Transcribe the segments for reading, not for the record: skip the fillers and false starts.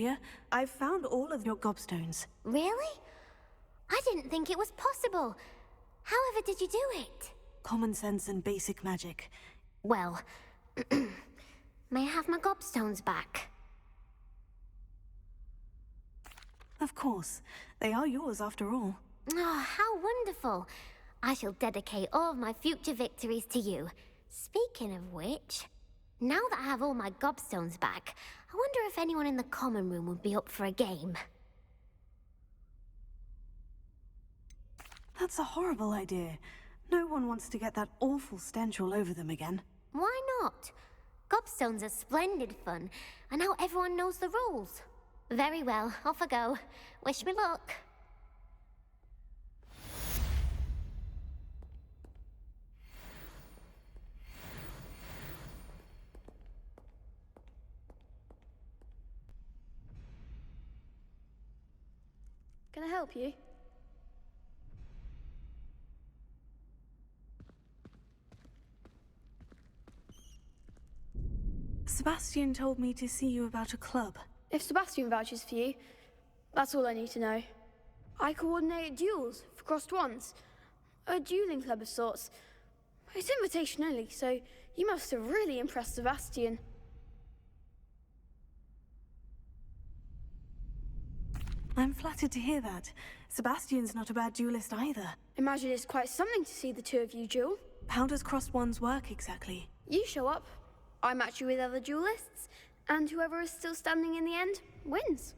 Olivia. I've found all of your gobstones. Really? I didn't think it was possible. However did you do it? Common sense and basic magic. Well, may I have my gobstones back? Of course. They are yours after all. Oh, how wonderful. I shall dedicate all of my future victories to you. Speaking of which, now that I have all my gobstones back, I wonder if anyone in the common room would be up for a game. That's a horrible idea. No one wants to get that awful stench all over them again. Why not? Gobstones are splendid fun, and now everyone knows the rules. Very well, off I go. Wish me luck. Can I help you? Sebastian told me to see you about a club. If Sebastian vouches for you, that's all I need to know. I coordinate duels for crossed wands. A dueling club of sorts. It's invitation only, so you must have really impressed Sebastian. I'm flattered to hear that. Sebastian's not a bad duelist either. Imagine it's quite something to see the two of you duel. How does crossed wands work exactly? You show up, I match you with other duelists, and whoever is still standing in the end wins.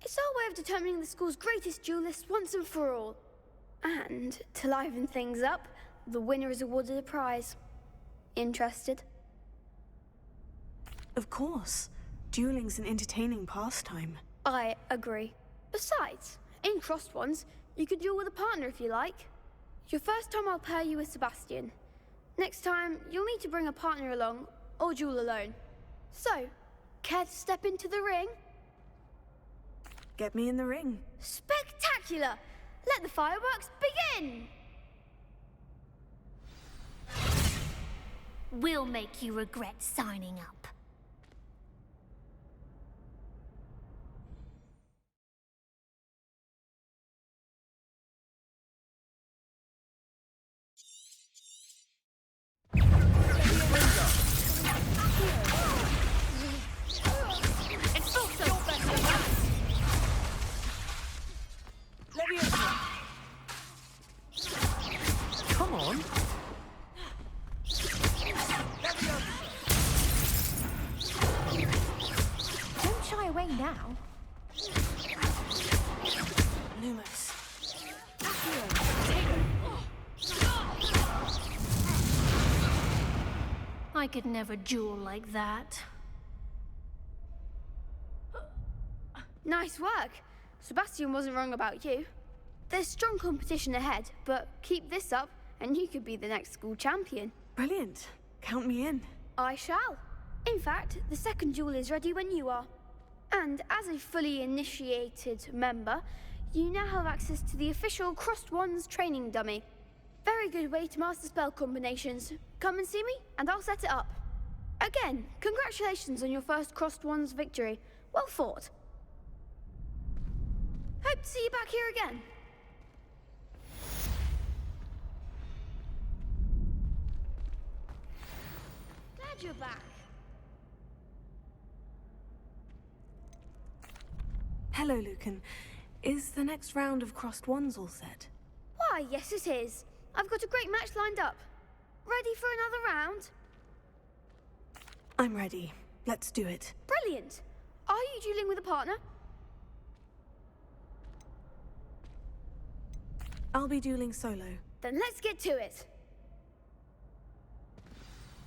It's our way of determining the school's greatest duelist once and for all. And to liven things up, the winner is awarded a prize. Interested? Of course. Dueling's an entertaining pastime. I agree. Besides, in crossed ones, you can duel with a partner if you like. Your first time I'll pair you with Sebastian. Next time, you'll need to bring a partner along, or duel alone. So, care to step into the ring? Get me in the ring. Spectacular! Let the fireworks begin! We'll make you regret signing up. Come on. Don't shy away now. Lumos. I could never duel like that. Nice work. Sebastian wasn't wrong about you. There's strong competition ahead, but keep this up and you could be the next school champion. Brilliant. Count me in. I shall. In fact, the second duel is ready when you are. And as a fully initiated member, you now have access to the official Crossed Wands training dummy. Very good way to master spell combinations. Come and see me, and I'll set it up. Again, congratulations on your first Crossed Wands victory. Well fought. Hope to see you back here again. Glad you're back. Hello, Lucan. Is the next round of crossed wands all set? Why, yes it is. I've got a great match lined up. Ready for another round? I'm ready. Let's do it. Brilliant. Are you dueling with a partner? I'll be dueling solo. Then let's get to it.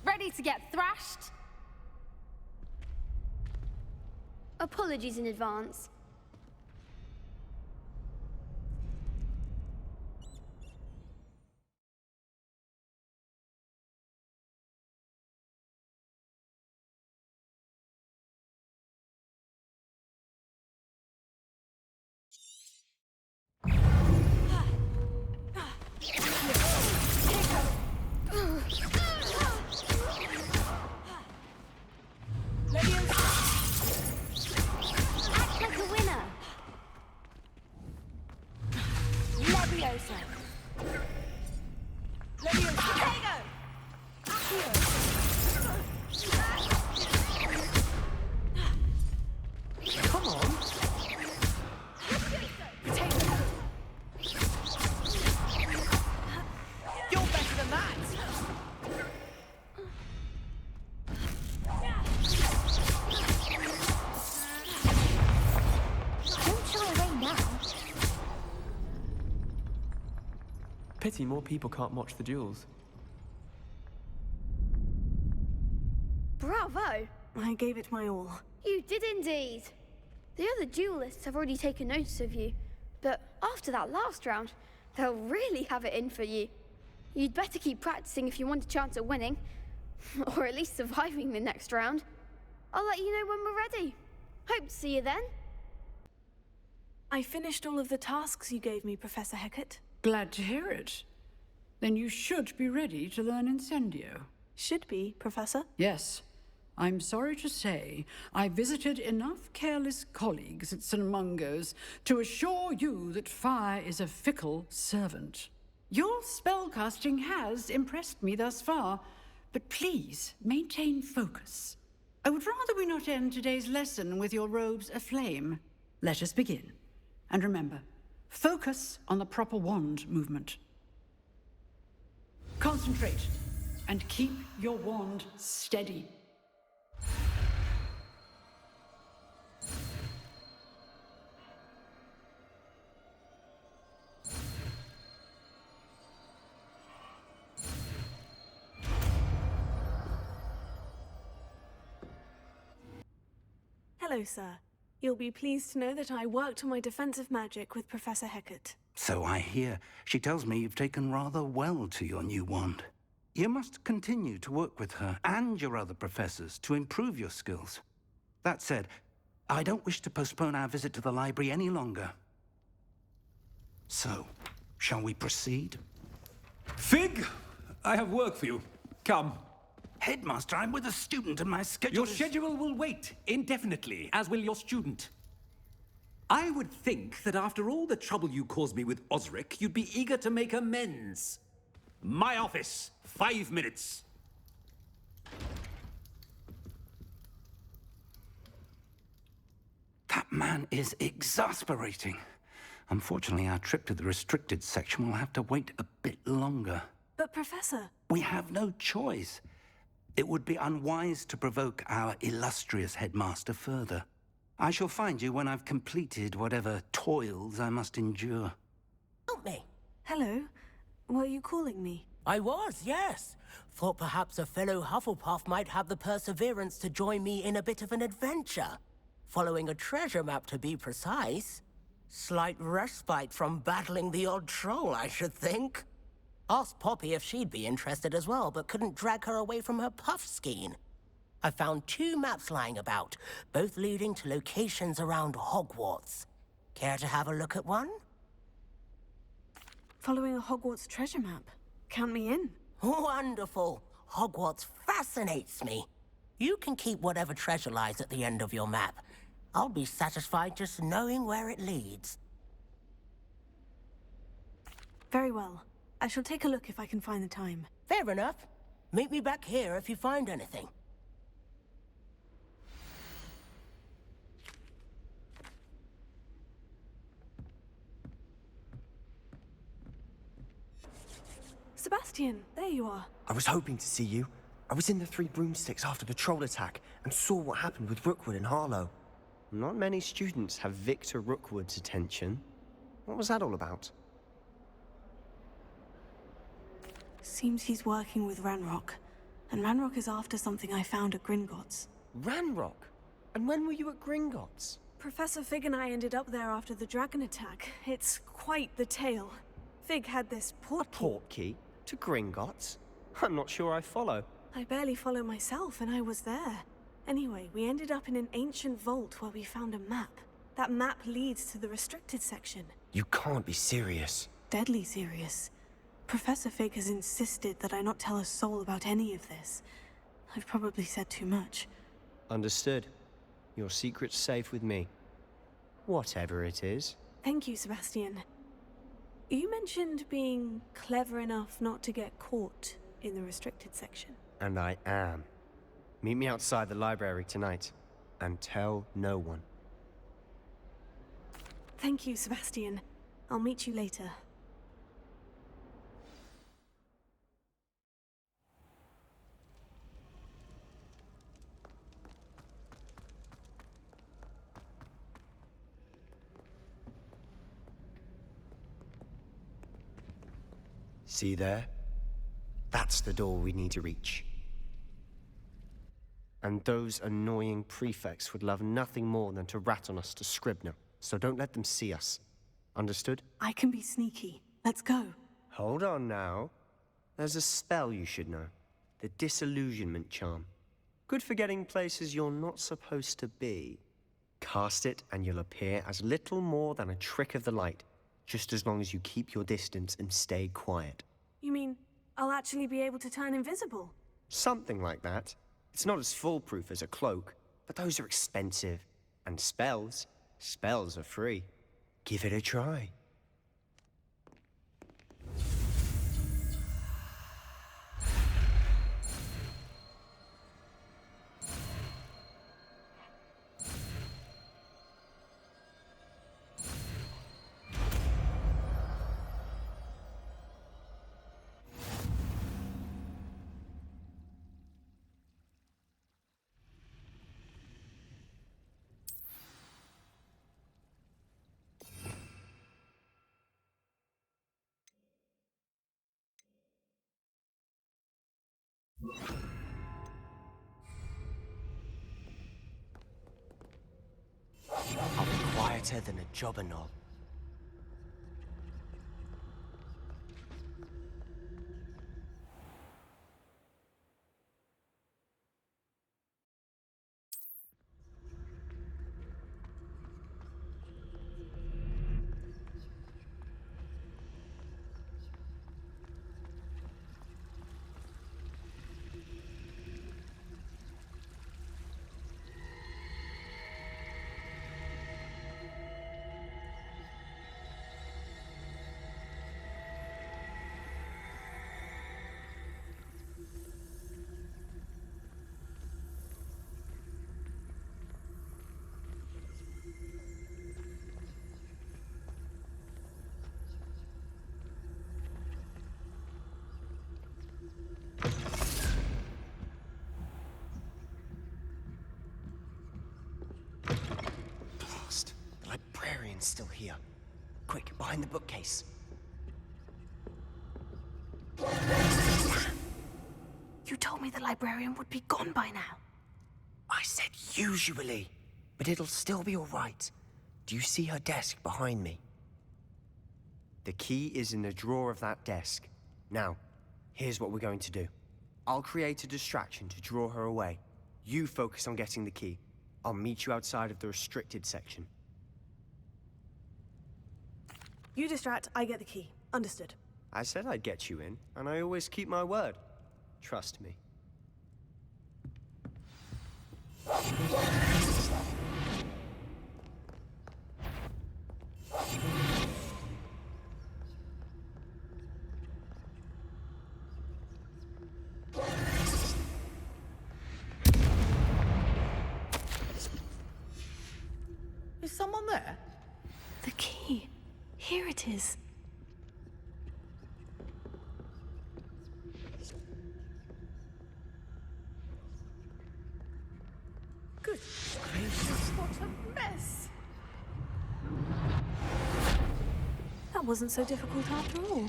Ready to get thrashed? Apologies in advance. Pity more people can't watch the duels. Bravo! I gave it my all. You did indeed. The other duelists have already taken notice of you, but after that last round, they'll really have it in for you. You'd better keep practicing if you want a chance at winning, or at least surviving the next round. I'll let you know when we're ready. Hope to see you then. I finished all of the tasks you gave me, Professor Hecat. Glad to hear it. Then you should be ready to learn Incendio. Should be, Professor. Yes. I'm sorry to say, I visited enough careless colleagues at St. Mungo's to assure you that fire is a fickle servant. Your spellcasting has impressed me thus far, but please maintain focus. I would rather we not end today's lesson with your robes aflame. Let us begin. And remember, focus on the proper wand movement. Concentrate, and keep your wand steady. Hello, sir. You'll be pleased to know that I worked on my defensive magic with Professor Hecat. So I hear. She tells me you've taken rather well to your new wand. You must continue to work with her and your other professors to improve your skills. That said, I don't wish to postpone our visit to the library any longer. So, shall we proceed? Fig, I have work for you. Come. Headmaster, I'm with a student and my schedule Your schedule will wait indefinitely, as will your student. I would think that after all the trouble you caused me with Osric, you'd be eager to make amends. My office, 5 minutes. That man is exasperating. Unfortunately, our trip to the restricted section will have to wait a bit longer. But, Professor... We have no choice. It would be unwise to provoke our illustrious headmaster further. I shall find you when I've completed whatever toils I must endure. Help me. Hello? Were you calling me? I was, yes. Thought perhaps a fellow Hufflepuff might have the perseverance to join me in a bit of an adventure. Following a treasure map, to be precise. Slight respite from battling the odd troll, I should think. Asked Poppy if she'd be interested as well, but couldn't drag her away from her puff skein. I found 2 maps lying about, both leading to locations around Hogwarts. Care to have a look at one? Following a Hogwarts treasure map. Count me in. Wonderful. Hogwarts fascinates me. You can keep whatever treasure lies at the end of your map. I'll be satisfied just knowing where it leads. Very well. I shall take a look if I can find the time. Fair enough. Meet me back here if you find anything. Sebastian, there you are. I was hoping to see you. I was in the Three Broomsticks after the troll attack and saw what happened with Rookwood and Harlow. Not many students have Victor Rookwood's attention. What was that all about? Seems he's working with Ranrock. And Ranrock is after something I found at Gringotts. Ranrock? And when were you at Gringotts? Professor Fig and I ended up there after the dragon attack. It's quite the tale. Fig had this portkey. A portkey? To Gringotts? I'm not sure I follow. I barely follow myself, and I was there. Anyway, we ended up in an ancient vault where we found a map. That map leads to the restricted section. You can't be serious. Deadly serious. Professor Fig has insisted that I not tell a soul about any of this. I've probably said too much. Understood. Your secret's safe with me. Whatever it is. Thank you, Sebastian. You mentioned being clever enough not to get caught in the restricted section. And I am. Meet me outside the library tonight. And tell no one. Thank you, Sebastian. I'll meet you later. See there? That's the door we need to reach. And those annoying prefects would love nothing more than to rat on us to Scribner, so don't let them see us. Understood? I can be sneaky. Let's go. Hold on now. There's a spell you should know. The Disillusionment Charm. Good for getting places you're not supposed to be. Cast it and you'll appear as little more than a trick of the light, just as long as you keep your distance and stay quiet. You mean I'll actually be able to turn invisible? Something like that. It's not as foolproof as a cloak, but those are expensive. And spells are free. Give it a try. I'll be quieter than a jobberknoll. The librarian's still here. Quick, behind the bookcase. You told me the librarian would be gone by now. I said usually, but it'll still be all right. Do you see her desk behind me? The key is in the drawer of that desk. Now, here's what we're going to do. I'll create a distraction to draw her away. You focus on getting the key. I'll meet you outside of the restricted section. You distract, I get the key. Understood. I said I'd get you in, and I always keep my word. Trust me. Is someone there? The key. Here it is. Good gracious, what a mess! That wasn't so difficult after all.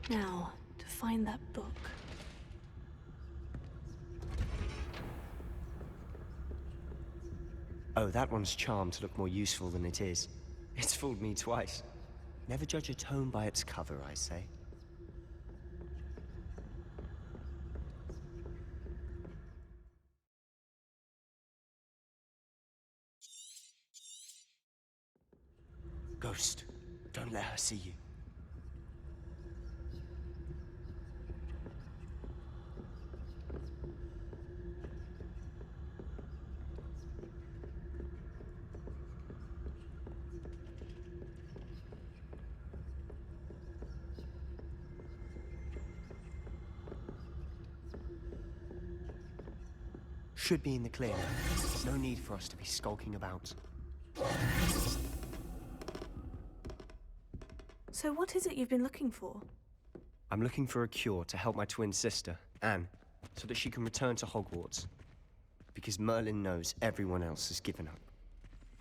Now, to find that book. Oh, that one's charmed to look more useful than it is. It's fooled me twice. Never judge a tome by its cover, I say. Ghost, don't let her see you. Should be in the clear now. No need for us to be skulking about. So what is it you've been looking for? I'm looking for a cure to help my twin sister, Anne, so that she can return to Hogwarts. Because Merlin knows everyone else has given up.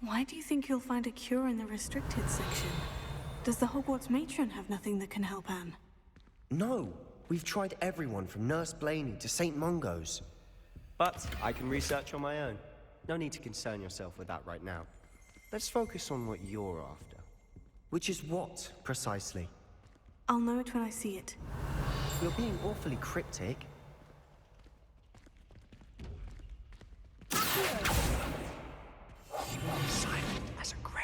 Why do you think you'll find a cure in the restricted section? Does the Hogwarts matron have nothing that can help Anne? No, we've tried everyone from Nurse Blaney to St. Mungo's. But I can research on my own. No need to concern yourself with that right now. Let's focus on what you're after. Which is what, precisely? I'll know it when I see it. You're being awfully cryptic. Silent as a grave.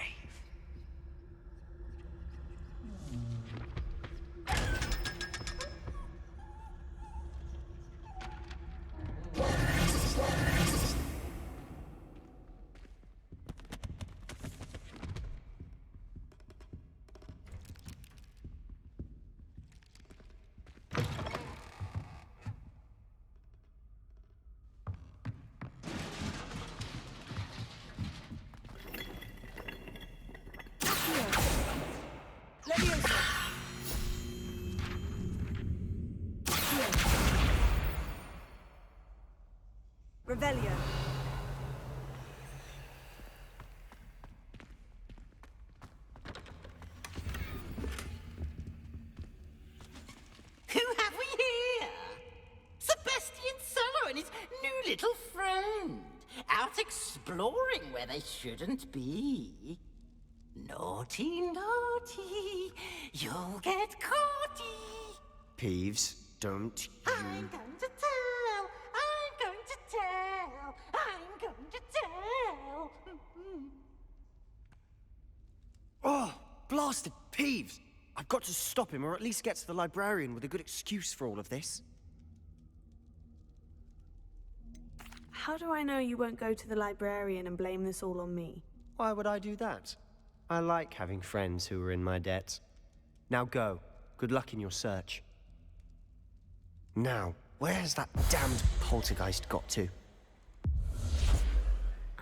Revelio. Who have we here? Sebastian Solo and his new little friend. Out exploring where they shouldn't be. Naughty, naughty. You'll get caughty. Peeves, don't you... I'm going to tell. I'm going to tell. I'm going to tell. Oh, blasted Peeves! I've got to stop him, or at least get to the librarian with a good excuse for all of this. How do I know you won't go to the librarian and blame this all on me? Why would I do that? I like having friends who are in my debt. Now go. Good luck in your search. Now, where's that damned poltergeist got to?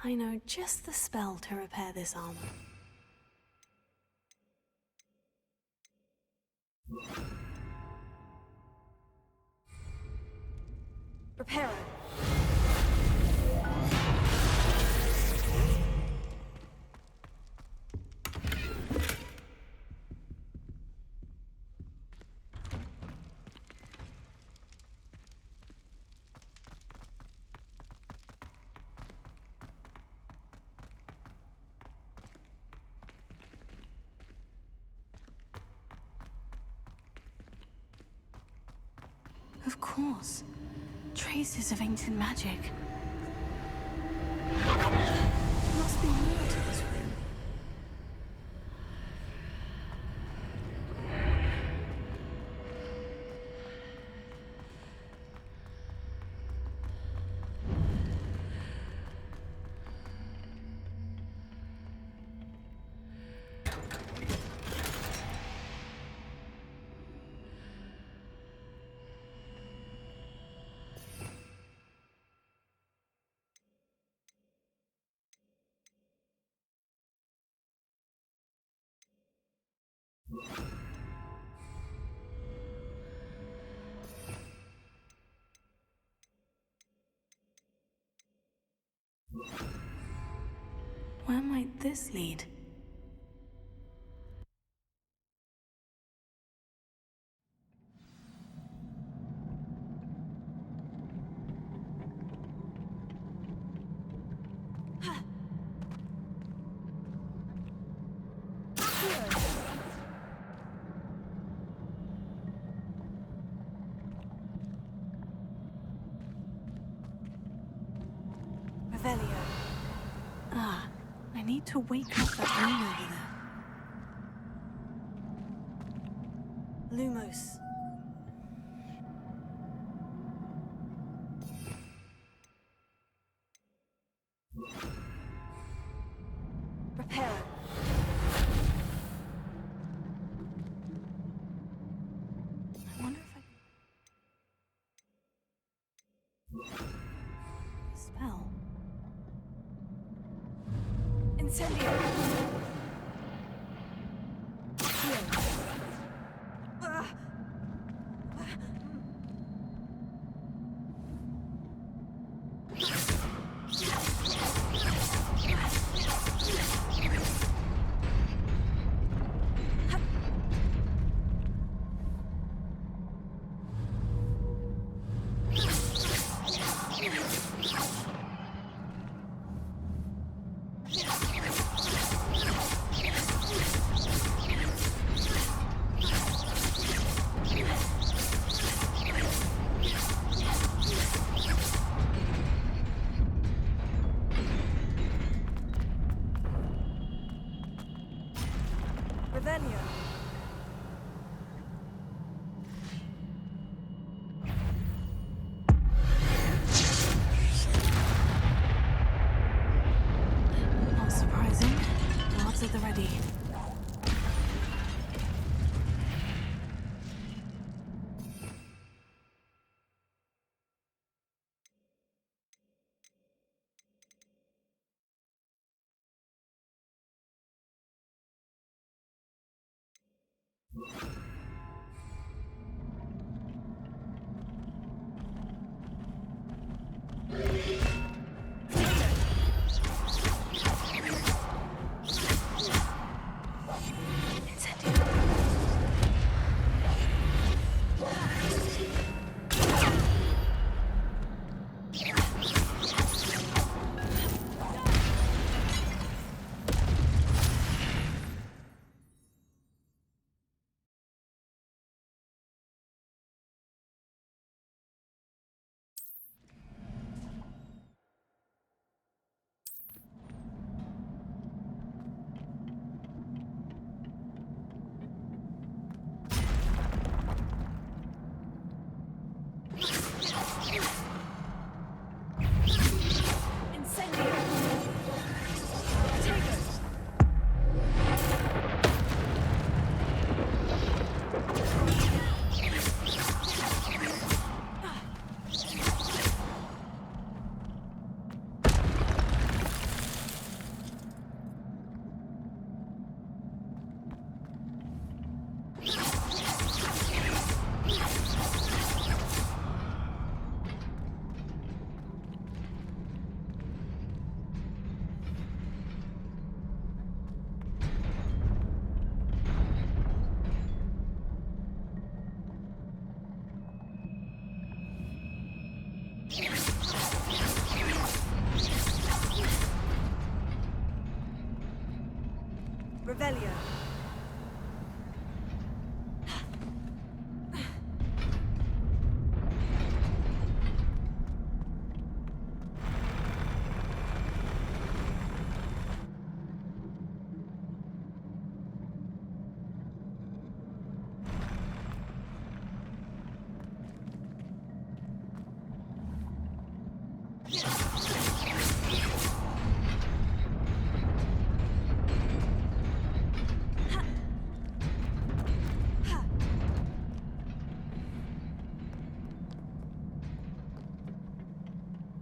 I know just the spell to repair this armor. Reparo. Of course. Traces of ancient magic. There must be more to this room. Where might this lead? Revelio. Ah, I need to wake up that room over there. Lumos. Reparo. I wonder if I... Spell. Incendio. Revelio.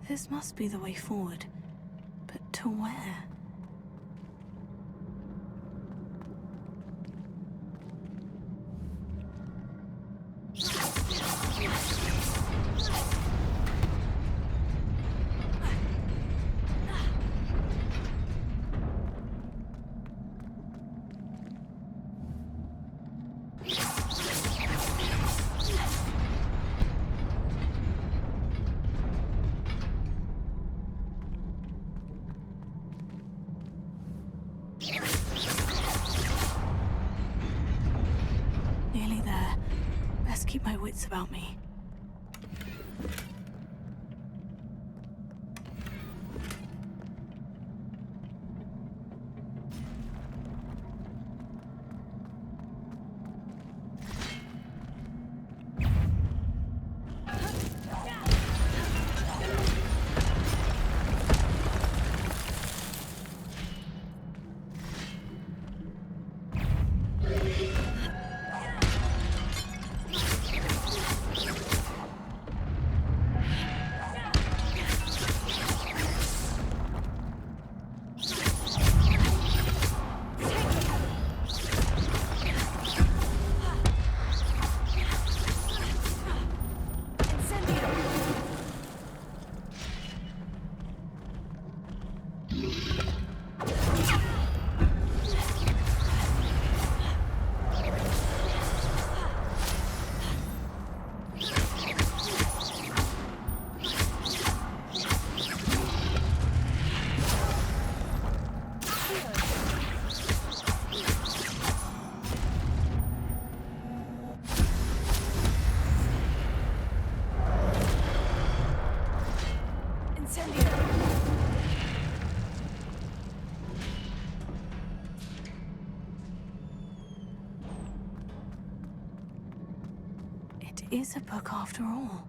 This must be the way forward. But to where? Nearly there. Best keep my wits about me. It is a book after all.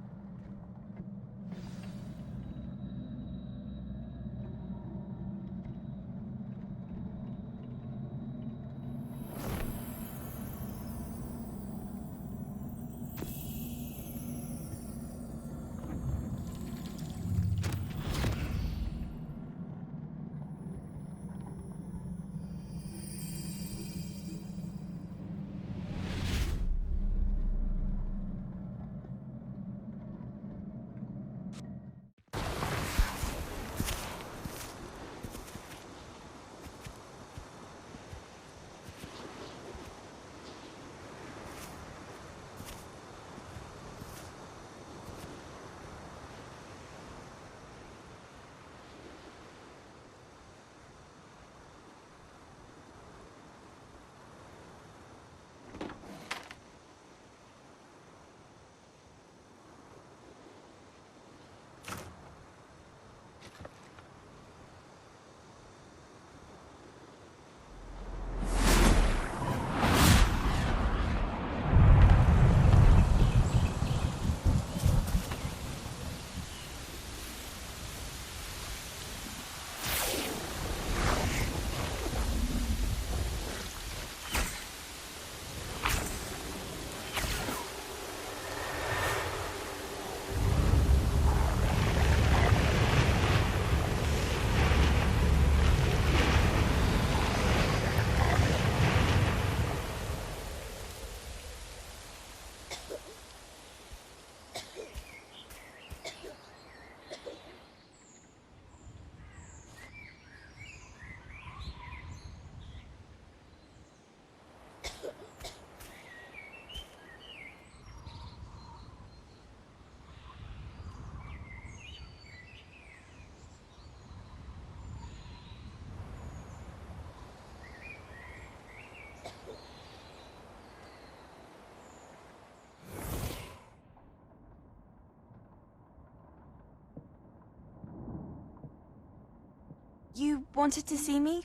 You wanted to see me?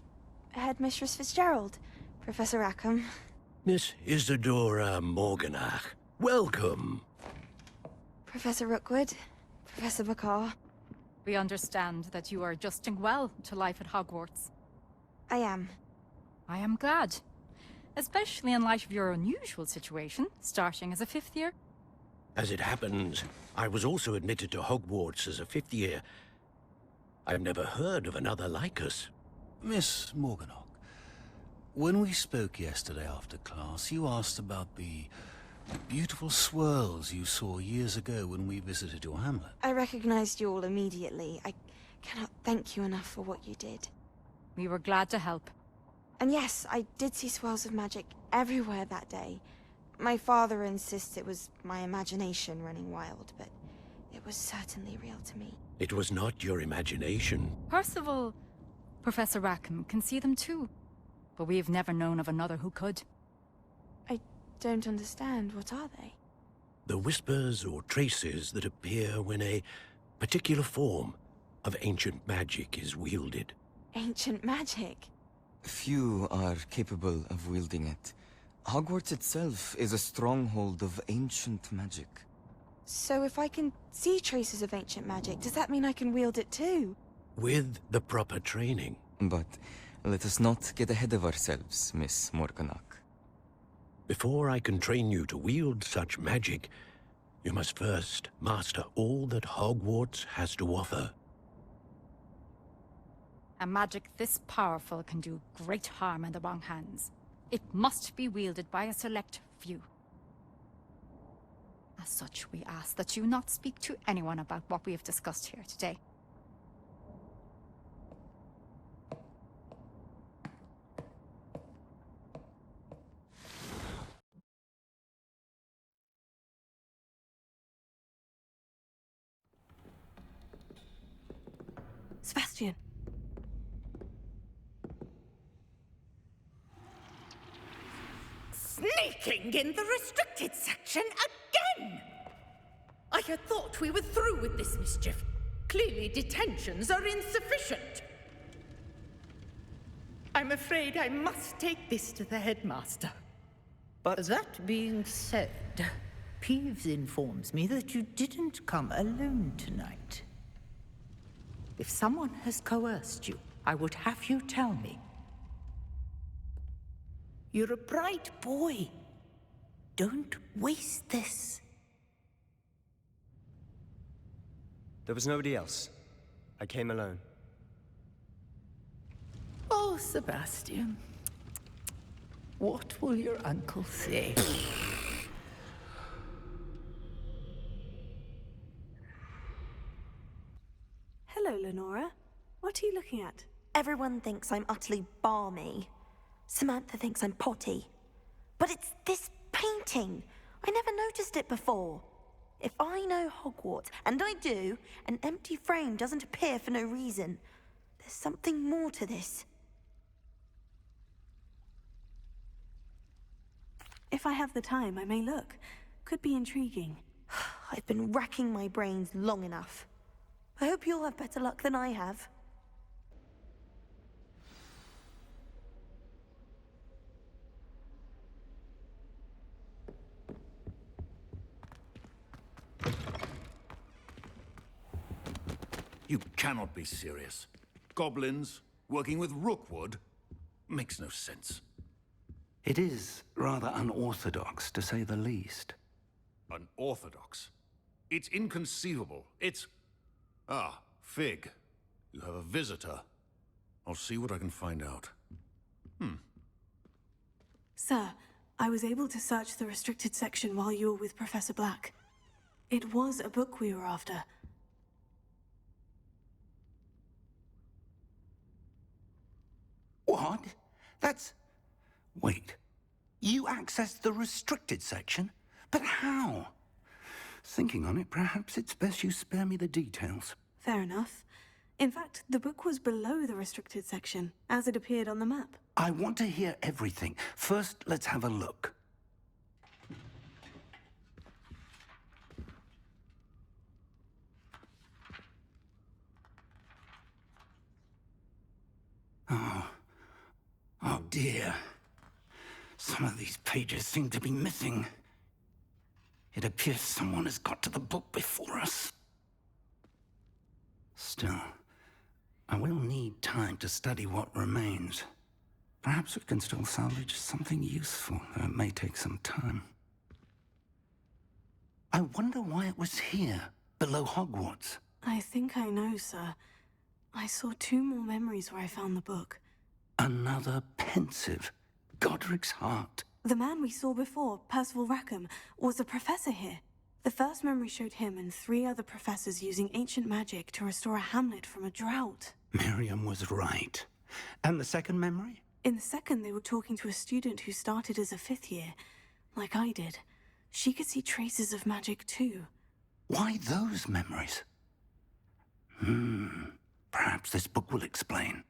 Headmistress Fitzgerald, Professor Rackham. Miss Isadora Morganach, welcome. Professor Rookwood, Professor Bakar. We understand that you are adjusting well to life at Hogwarts. I am. I am glad. Especially in light of your unusual situation, starting as a 5th year. As it happens, I was also admitted to Hogwarts as a 5th year. I've never heard of another like us. Miss Morganach, when we spoke yesterday after class, you asked about the beautiful swirls you saw years ago when we visited your hamlet. I recognized you all immediately. I cannot thank you enough for what you did. We were glad to help. And yes, I did see swirls of magic everywhere that day. My father insists it was my imagination running wild, but it was certainly real to me. It was not your imagination. Percival, Professor Rackham can see them too. But we've never known of another who could. I don't understand. What are they? The whispers or traces that appear when a particular form of ancient magic is wielded. Ancient magic? Few are capable of wielding it. Hogwarts itself is a stronghold of ancient magic. So if I can see traces of ancient magic, does that mean I can wield it too? With the proper training. But let us not get ahead of ourselves, Miss Morganach. Before I can train you to wield such magic, you must first master all that Hogwarts has to offer. A magic this powerful can do great harm in the wrong hands. It must be wielded by a select few. As such, we ask that you not speak to anyone about what we have discussed here today. Sebastian. Sneaking in the restricted section again! I had thought we were through with this mischief. Clearly detentions are insufficient. I'm afraid I must take this to the headmaster. But that being said, Peeves informs me that you didn't come alone tonight. If someone has coerced you, I would have you tell me. You're a bright boy. Don't waste this. There was nobody else. I came alone. Oh, Sebastian. What will your uncle say? Hello, Lenora. What are you looking at? Everyone thinks I'm utterly balmy. Samantha thinks I'm potty. But it's this painting. I never noticed it before. If I know Hogwarts, and I do, an empty frame doesn't appear for no reason. There's something more to this. If I have the time, I may look. Could be intriguing. I've been racking my brains long enough. I hope you'll have better luck than I have. You cannot be serious. Goblins working with Rookwood makes no sense. It is rather unorthodox, to say the least. Unorthodox? It's inconceivable. It's... Ah, Fig. You have a visitor. I'll see what I can find out. Sir, I was able to search the restricted section while you were with Professor Black. It was a book we were after. What? That's... Wait. You accessed the restricted section? But how? Thinking on it, perhaps it's best you spare me the details. Fair enough. In fact, the book was below the restricted section, as it appeared on the map. I want to hear everything. First, let's have a look. dear. Some of these pages seem to be missing. It appears someone has got to the book before us. Still, I will need time to study what remains. Perhaps we can still salvage something useful, though it may take some time. I wonder why it was here, below Hogwarts. I think I know, sir. I saw 2 more memories where I found the book. Another pensive. Godric's heart. The man we saw before, Percival Rackham, was a professor here. The first memory showed him and 3 other professors using ancient magic to restore a hamlet from a drought. Miriam was right. And the second memory? In the second, they were talking to a student who started as a 5th year, like I did. She could see traces of magic too. Why those memories? Perhaps this book will explain.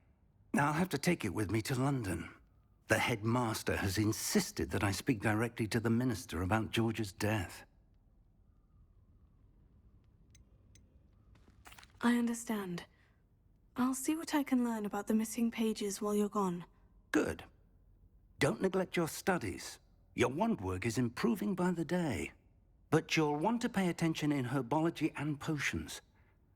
I'll have to take it with me to London. The headmaster has insisted that I speak directly to the minister about George's death. I understand. I'll see what I can learn about the missing pages while you're gone. Good. Don't neglect your studies. Your wand work is improving by the day. But you'll want to pay attention in herbology and potions.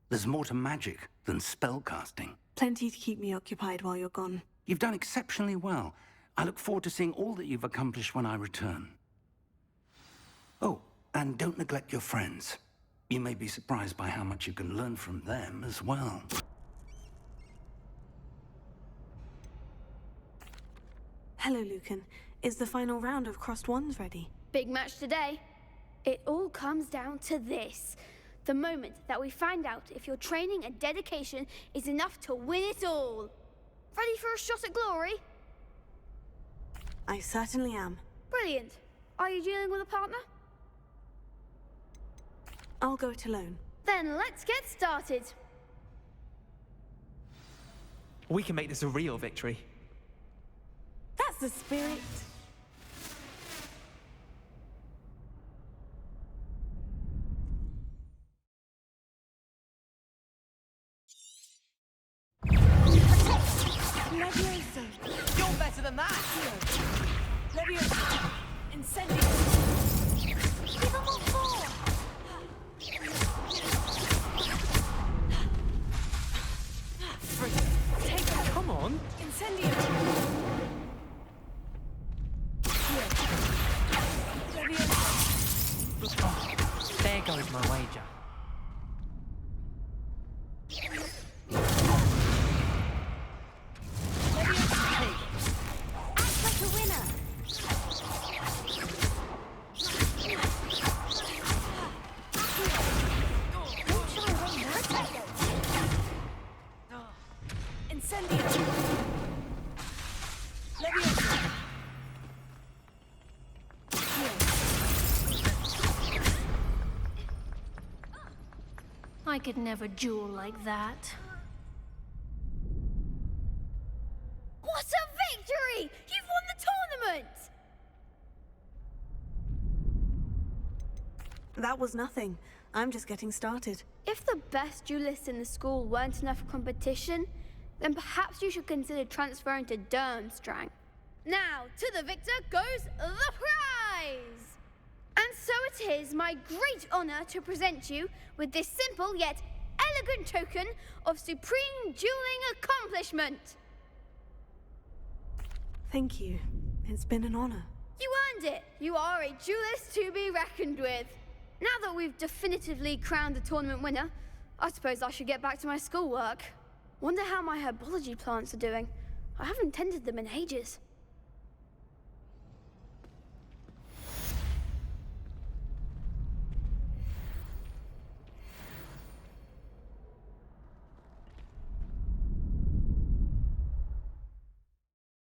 There's more to magic than spellcasting. Plenty to keep me occupied while you're gone. You've done exceptionally well. I look forward to seeing all that you've accomplished when I return. Oh, and don't neglect your friends. You may be surprised by how much you can learn from them as well. Hello, Lucan. Is the final round of crossed wands ready? Big match today. It all comes down to this. The moment that we find out if your training and dedication is enough to win it all. Ready for a shot at glory? I certainly am. Brilliant. Are you dealing with a partner? I'll go it alone. Then let's get started. We can make this a real victory. That's the spirit. Levioso. You're better than that. Levioso. Incendio. Give them all 4. Take it. Come on. Incendio. Oh, there goes my wager. Act like a winner. Incendio. Levioso. I could never duel like that. What a victory! You've won the tournament! That was nothing. I'm just getting started. If the best duelists in the school weren't enough for competition, then perhaps you should consider transferring to Durmstrang. Now, to the victor goes the prize! And so it is my great honor to present you with this simple yet elegant token of supreme dueling accomplishment. Thank you. It's been an honor. You earned it. You are a duelist to be reckoned with. Now that we've definitively crowned the tournament winner, I suppose I should get back to my schoolwork. Wonder how my herbology plants are doing. I haven't tended them in ages.